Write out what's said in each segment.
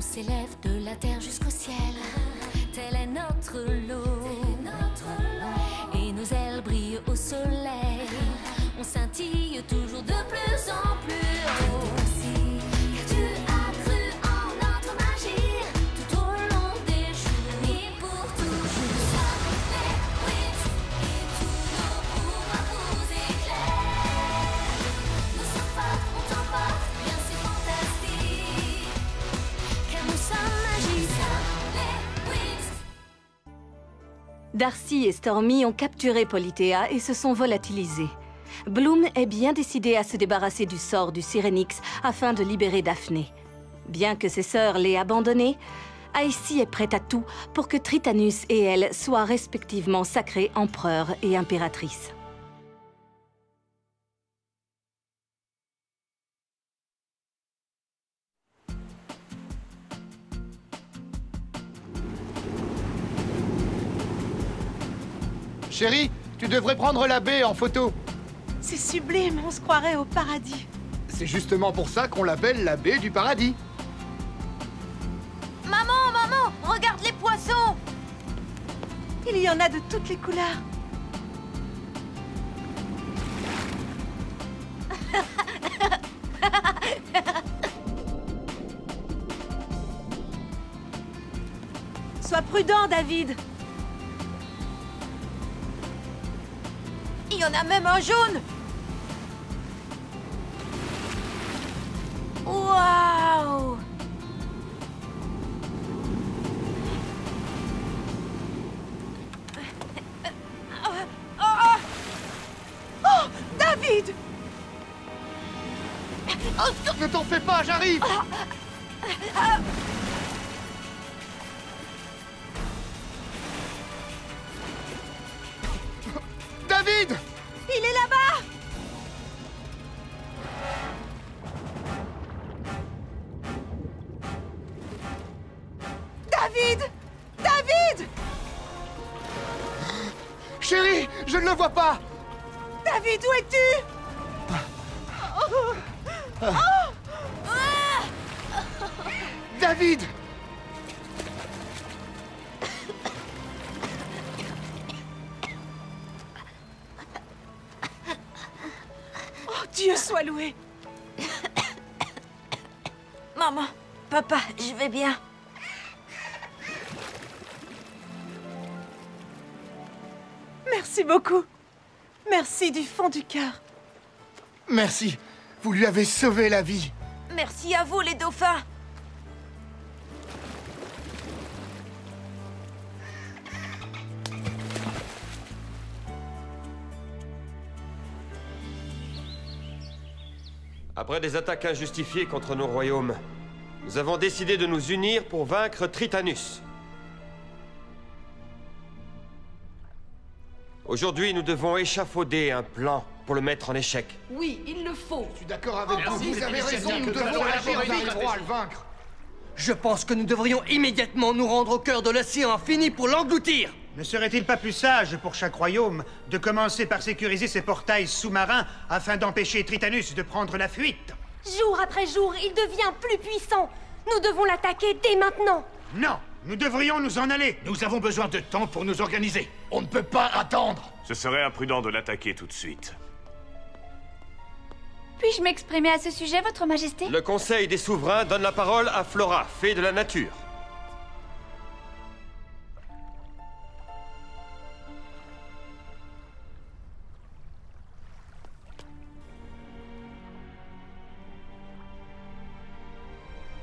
s'élève de la terre jusqu'au ciel. Tel est notre lot. Et nos ailes brillent au soleil. On scintille toujours de plus en plus haut. Car tu as cru en notre magie tout au long des jours et pour toujours. Les Wings et tous nos pouvoirs vous éclairent. Nous sommes forts, on t'emporte, bien c'est fantastique. Car nous sommes magiciens, les Wings. Darcy et Stormy ont capturé Politeia et se sont volatilisés. Bloom est bien décidé à se débarrasser du sort du Syrinx afin de libérer Daphné. Bien que ses sœurs l'aient abandonnée, Icy est prête à tout pour que Tritanus et elle soient respectivement sacrés empereurs et impératrices. Chérie, tu devrais prendre la baie en photo. C'est sublime, on se croirait au paradis. C'est justement pour ça qu'on l'appelle la baie du paradis. Maman, maman, regarde les poissons! Il y en a de toutes les couleurs. Sois prudent, David. Il y en a même un jaune! Waouh! Oh, David! Ne t'en fais pas, j'arrive. David! Il est là-bas! David! David! Chérie, je ne le vois pas. David, où es-tu? David! Oh, Dieu soit loué! Maman, papa, je vais bien. Merci beaucoup. Merci du fond du cœur. Merci, vous lui avez sauvé la vie. Merci à vous, les dauphins. Après des attaques injustifiées contre nos royaumes, nous avons décidé de nous unir pour vaincre Tritanus. Aujourd'hui, nous devons échafauder un plan pour le mettre en échec. Oui, il le faut. Je suis d'accord avec vous, vous avez raison, nous devons agir vite pour le vaincre. Je pense que nous devrions immédiatement nous rendre au cœur de l'océan infini pour l'engloutir. Ne serait-il pas plus sage pour chaque royaume de commencer par sécuriser ses portails sous-marins afin d'empêcher Tritanus de prendre la fuite? Jour après jour, il devient plus puissant. Nous devons l'attaquer dès maintenant. Non, nous devrions nous en aller. Nous avons besoin de temps pour nous organiser. On ne peut pas attendre. Ce serait imprudent de l'attaquer tout de suite. Puis-je m'exprimer à ce sujet, Votre Majesté? Le Conseil des Souverains donne la parole à Flora, fée de la nature.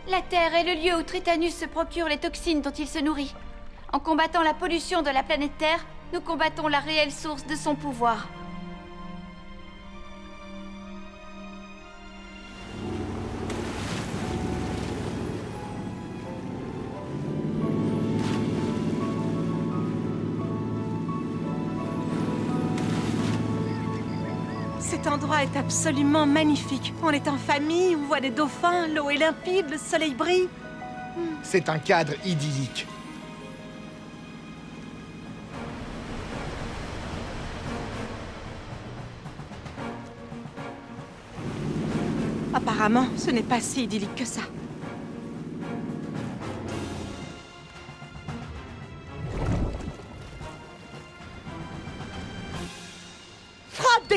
La Terre est le lieu où Tritanus se procure les toxines dont il se nourrit. En combattant la pollution de la planète Terre, nous combattons la réelle source de son pouvoir. Cet endroit est absolument magnifique. On est en famille, on voit des dauphins, l'eau est limpide, le soleil brille. C'est un cadre idyllique. Apparemment, ce n'est pas si idyllique que ça.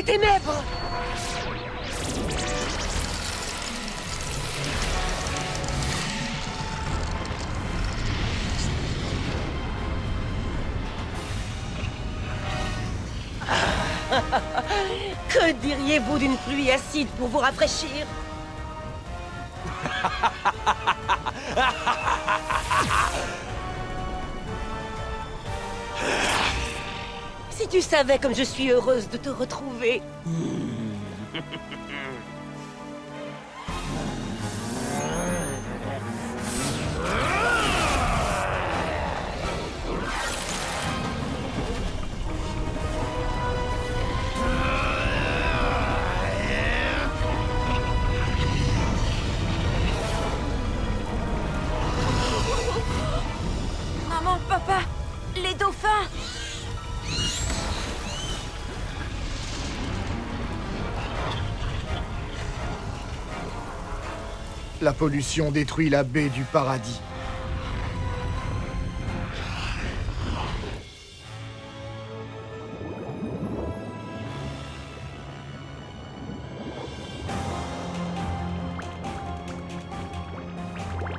des ténèbres! Que diriez-vous d'une pluie acide pour vous rafraîchir? Si tu savais comme je suis heureuse de te retrouver. Maman, papa, les dauphins! La pollution détruit la baie du paradis.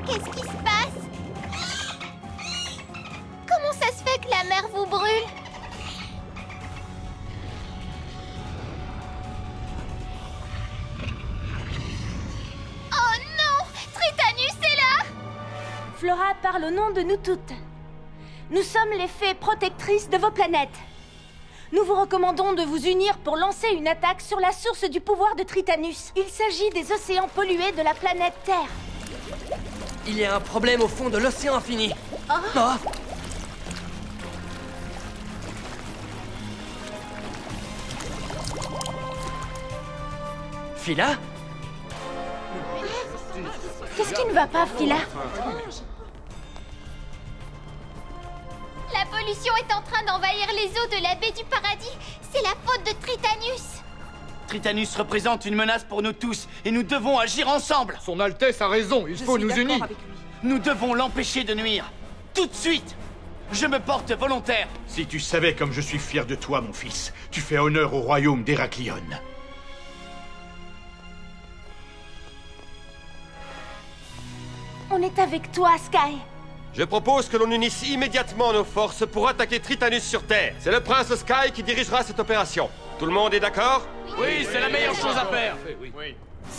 Qu'est-ce qui se passe? Comment ça se fait que la mer vous brûle? Oh non! Tritanus est là! Flora parle au nom de nous toutes. Nous sommes les fées protectrices de vos planètes. Nous vous recommandons de vous unir pour lancer une attaque sur la source du pouvoir de Tritanus. Il s'agit des océans pollués de la planète Terre. Il y a un problème au fond de l'océan infini. Oh. Phila? Qu'est-ce qui ne va pas, Phila? La pollution est en train d'envahir les eaux de la baie du paradis. C'est la faute de Tritanus. Tritanus représente une menace pour nous tous et nous devons agir ensemble. Son Altesse a raison, il faut nous unir. Nous devons l'empêcher de nuire. Tout de suite. Je me porte volontaire. Si tu savais comme je suis fier de toi, mon fils, tu fais honneur au royaume d'Héraclion. On est avec toi, Sky. Je propose que l'on unisse immédiatement nos forces pour attaquer Tritanus sur Terre. C'est le prince Sky qui dirigera cette opération. Tout le monde est d'accord? Oui, c'est la meilleure chose à faire.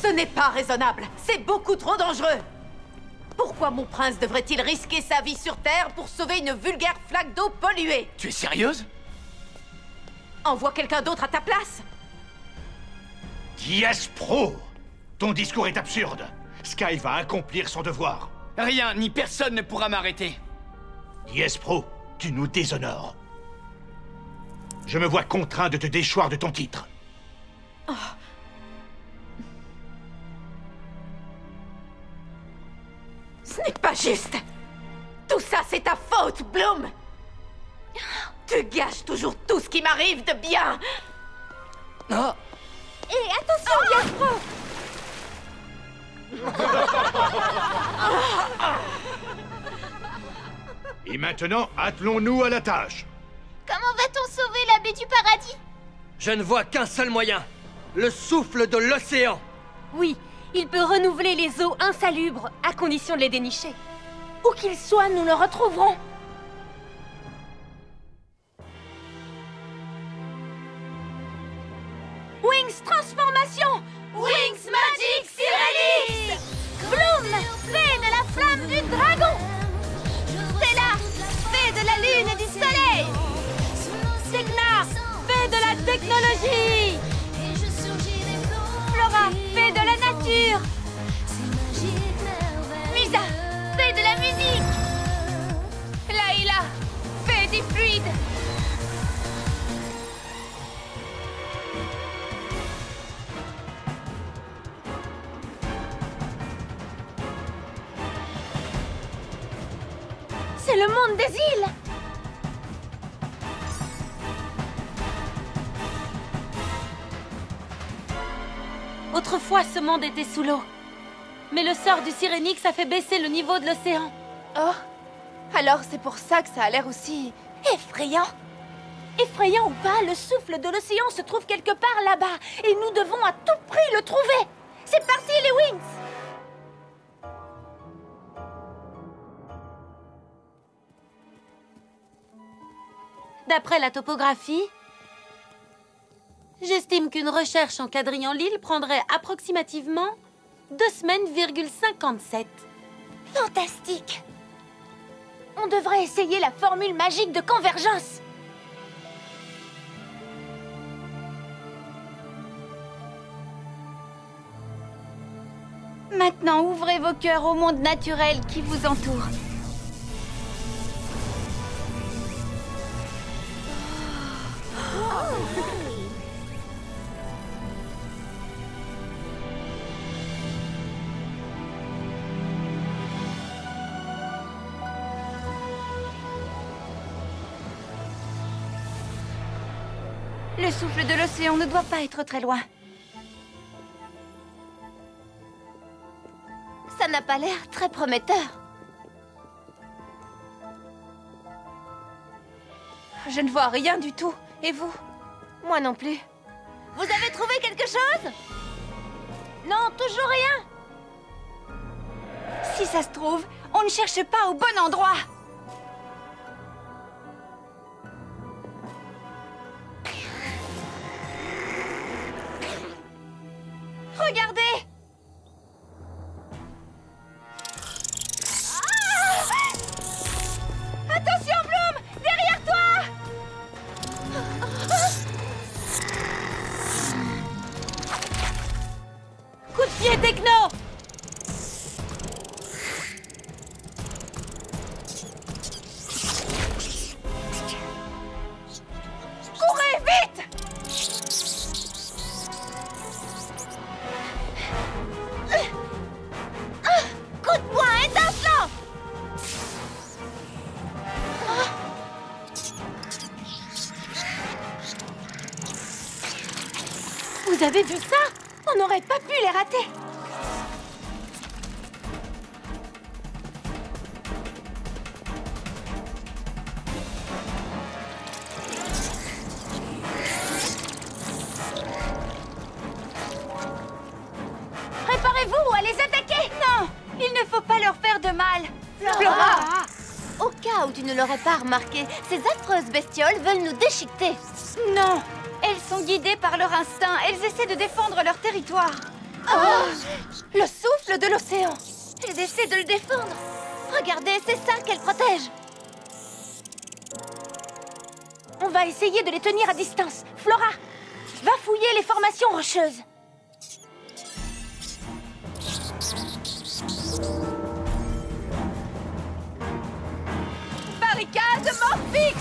Ce n'est pas raisonnable. C'est beaucoup trop dangereux. Pourquoi mon prince devrait-il risquer sa vie sur Terre pour sauver une vulgaire flaque d'eau polluée? Tu es sérieuse? Envoie quelqu'un d'autre à ta place. Dies Pro! Ton discours est absurde. Sky va accomplir son devoir. Rien ni personne ne pourra m'arrêter. Dies Pro, tu nous déshonores. Je me vois contraint de te déchoir de ton titre. Oh. Ce n'est pas juste. Tout ça, c'est ta faute, Bloom. Tu gâches toujours tout ce qui m'arrive de bien. Oh. Et attention, Dies Pro! Et maintenant, attelons-nous à la tâche. Comment va-t-on sauver la baie du paradis? Je ne vois qu'un seul moyen. Le souffle de l'océan. Oui, il peut renouveler les eaux insalubres, à condition de les dénicher. Où qu'il soit, nous le retrouverons. Wings transformation! Wings Magic Sirenix! Bloom, fée de la flamme du dragon! Stella, fée de la lune et du soleil! Tekna, fée de la technologie! Flora, fée de la nature! Musa, fée de la musique! Layla, fée des fluides! C'est le monde des îles! Autrefois, ce monde était sous l'eau. Mais le sort du Sirenix a fait baisser le niveau de l'océan. Oh, alors c'est pour ça que ça a l'air aussi effrayant. Effrayant ou pas, le souffle de l'océan se trouve quelque part là-bas. Et nous devons à tout prix le trouver. C'est parti, les Wings! D'après la topographie, j'estime qu'une recherche en quadrillant l'île prendrait approximativement 2 semaines,57. Fantastique! On devrait essayer la formule magique de convergence. Maintenant, ouvrez vos cœurs au monde naturel qui vous entoure. Le souffle de l'océan ne doit pas être très loin. Ça n'a pas l'air très prometteur. Je ne vois rien du tout. Et vous? Moi non plus. Vous avez trouvé quelque chose? Non, toujours rien. Si ça se trouve, on ne cherche pas au bon endroit. Regardez! Attention, Bloom! Derrière toi! Coup de pied techno! Courez, vite! Coup de poing étincelant! Vous avez vu ça? On n'aurait pas pu les rater. Préparez-vous à les attaquer! Non! Il ne faut pas leur faire de mal! Flora! Au cas où tu ne l'aurais pas remarqué, ces affreuses bestioles veulent nous déchiqueter. Non! Elles sont guidées par leur instinct. Elles essaient de défendre leur territoire. Oh! Le souffle de l'océan! Elles essaient de le défendre. Regardez, c'est ça qu'elles protègent. On va essayer de les tenir à distance. Flora, va fouiller les formations rocheuses. Barricade Morphix!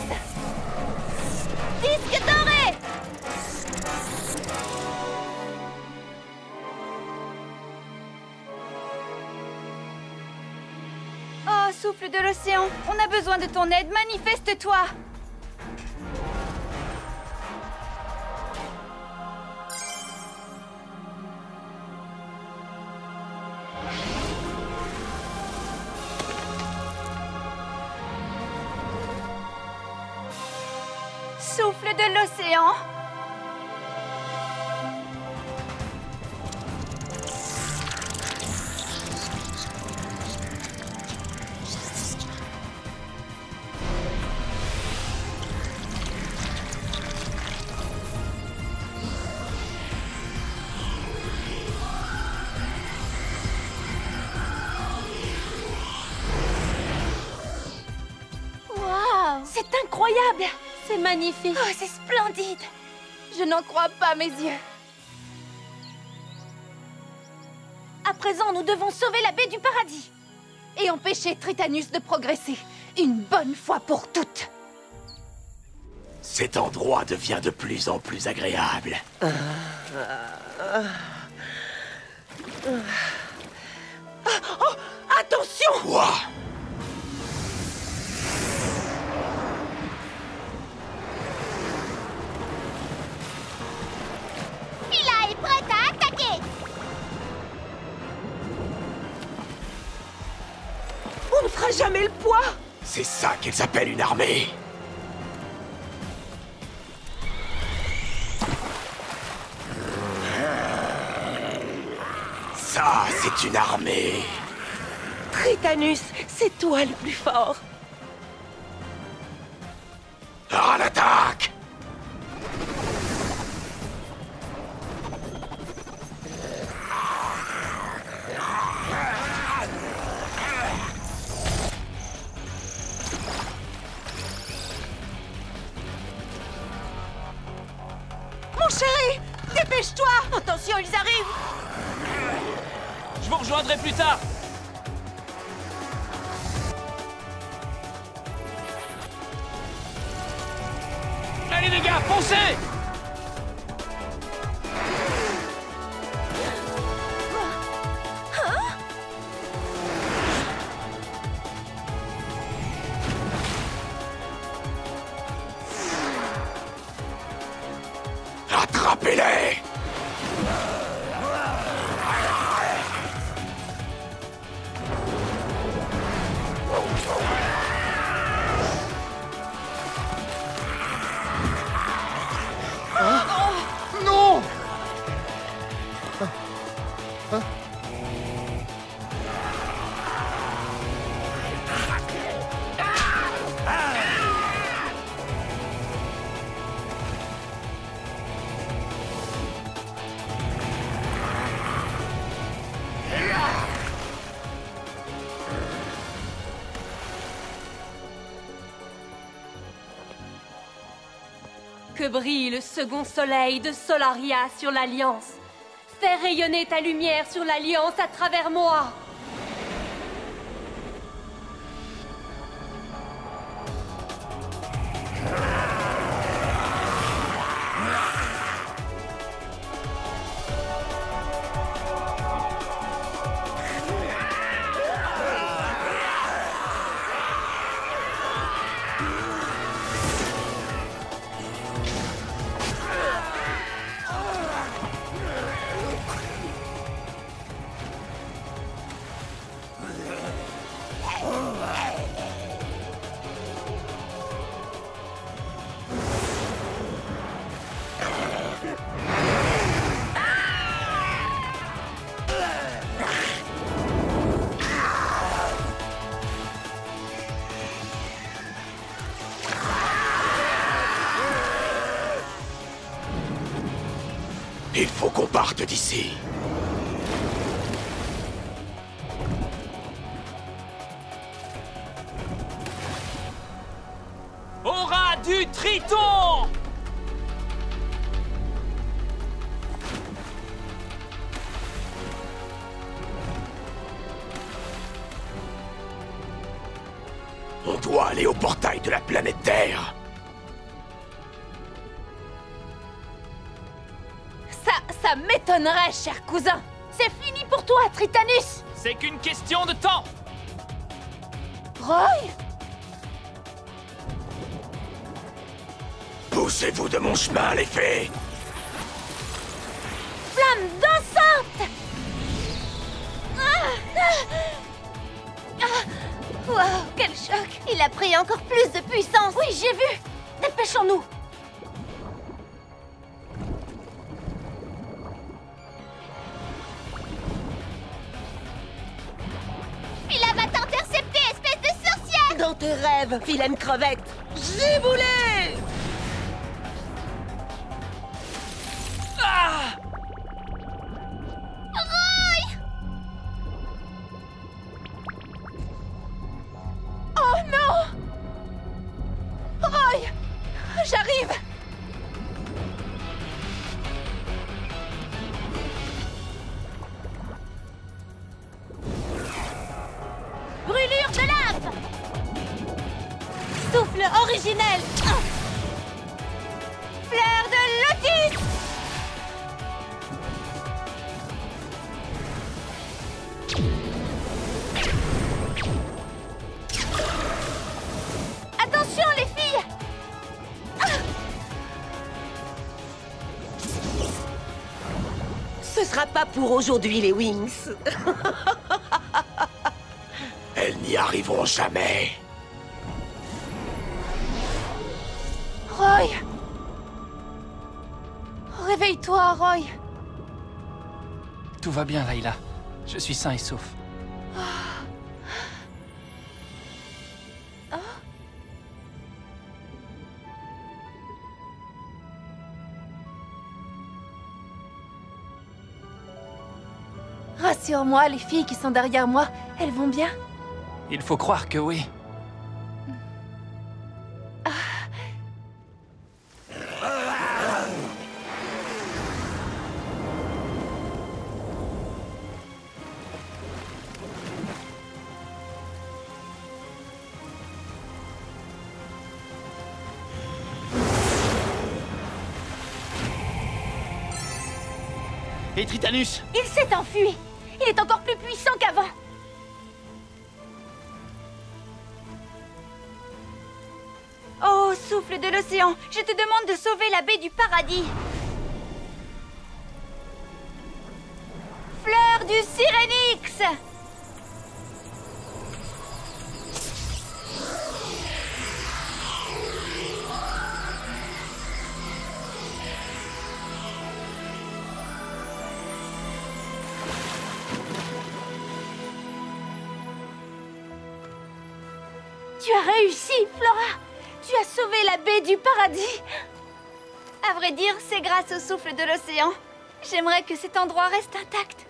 Disque doré! Oh, souffle de l'océan, on a besoin de ton aide, manifeste-toi! Souffle de l'océan! Waouh! C'est incroyable! C'est magnifique! Oh, c'est splendide! Je n'en crois pas mes yeux. À présent, nous devons sauver la baie du paradis et empêcher Tritanus de progresser, une bonne fois pour toutes. Cet endroit devient de plus en plus agréable. Oh, attention! Quoi? Phila est prête à attaquer! On ne fera jamais le poids! C'est ça qu'ils appellent une armée. Ça, c'est une armée. Tritanus, c'est toi le plus fort. À l'attaque! Mon chéri, dépêche-toi! Attention, ils arrivent! Je vous rejoindrai plus tard. Allez les gars, foncez! Attrapez-les! Non! Que brille le second soleil de Solaria sur l'Alliance. Fais rayonner ta lumière sur l'Alliance à travers moi. Il faut qu'on parte d'ici. Aura du Triton! On doit aller au portail de la planète Terre. Ça m'étonnerait, cher cousin. C'est fini pour toi, Tritanus. C'est qu'une question de temps. Roy? Poussez-vous de mon chemin, les fées. Flamme dansante. Wow, quel choc. Il a pris encore plus de puissance. Oui, j'ai vu. Dépêchons-nous. Dans tes rêves, vilaine crevette! Giboulée! Ah! Roy! Oh non! Roy! J'arrive! Brûlure de lave! Souffle originel! Fleur de lotus! Attention les filles! Ce sera pas pour aujourd'hui, les Wings. Elles n'y arriveront jamais. Roy! Réveille-toi, Roy! Tout va bien, Layla. Je suis sain et sauf. Rassure-moi, les filles qui sont derrière moi, elles vont bien? Il faut croire que oui. Et Tritanus? Il s'est enfui! Il est encore plus puissant qu'avant! Oh, souffle de l'océan, je te demande de sauver la baie du paradis! Fleur du Syrénix! Tu as réussi, Flora! Tu as sauvé la baie du paradis! À vrai dire, c'est grâce au souffle de l'océan. J'aimerais que cet endroit reste intact.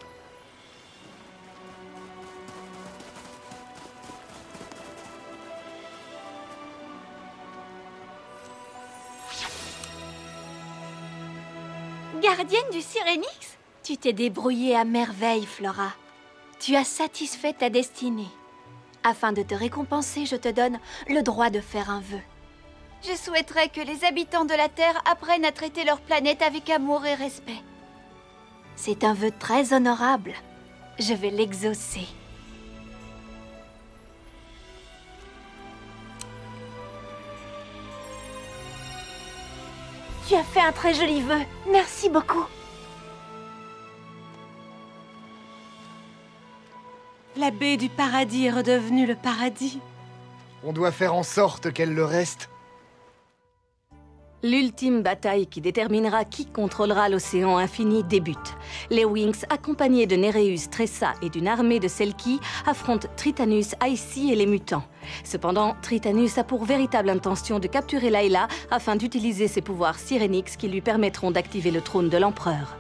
Gardienne du Syrénix? Tu t'es débrouillée à merveille, Flora. Tu as satisfait ta destinée. Afin de te récompenser, je te donne le droit de faire un vœu. Je souhaiterais que les habitants de la Terre apprennent à traiter leur planète avec amour et respect. C'est un vœu très honorable. Je vais l'exaucer. Tu as fait un très joli vœu. Merci beaucoup. La baie du paradis est redevenue le paradis. On doit faire en sorte qu'elle le reste. L'ultime bataille qui déterminera qui contrôlera l'océan infini débute. Les Winx, accompagnés de Nereus, Tressa et d'une armée de Selkie, affrontent Tritanus, Icy et les mutants. Cependant, Tritanus a pour véritable intention de capturer Layla afin d'utiliser ses pouvoirs Syrénix qui lui permettront d'activer le trône de l'empereur.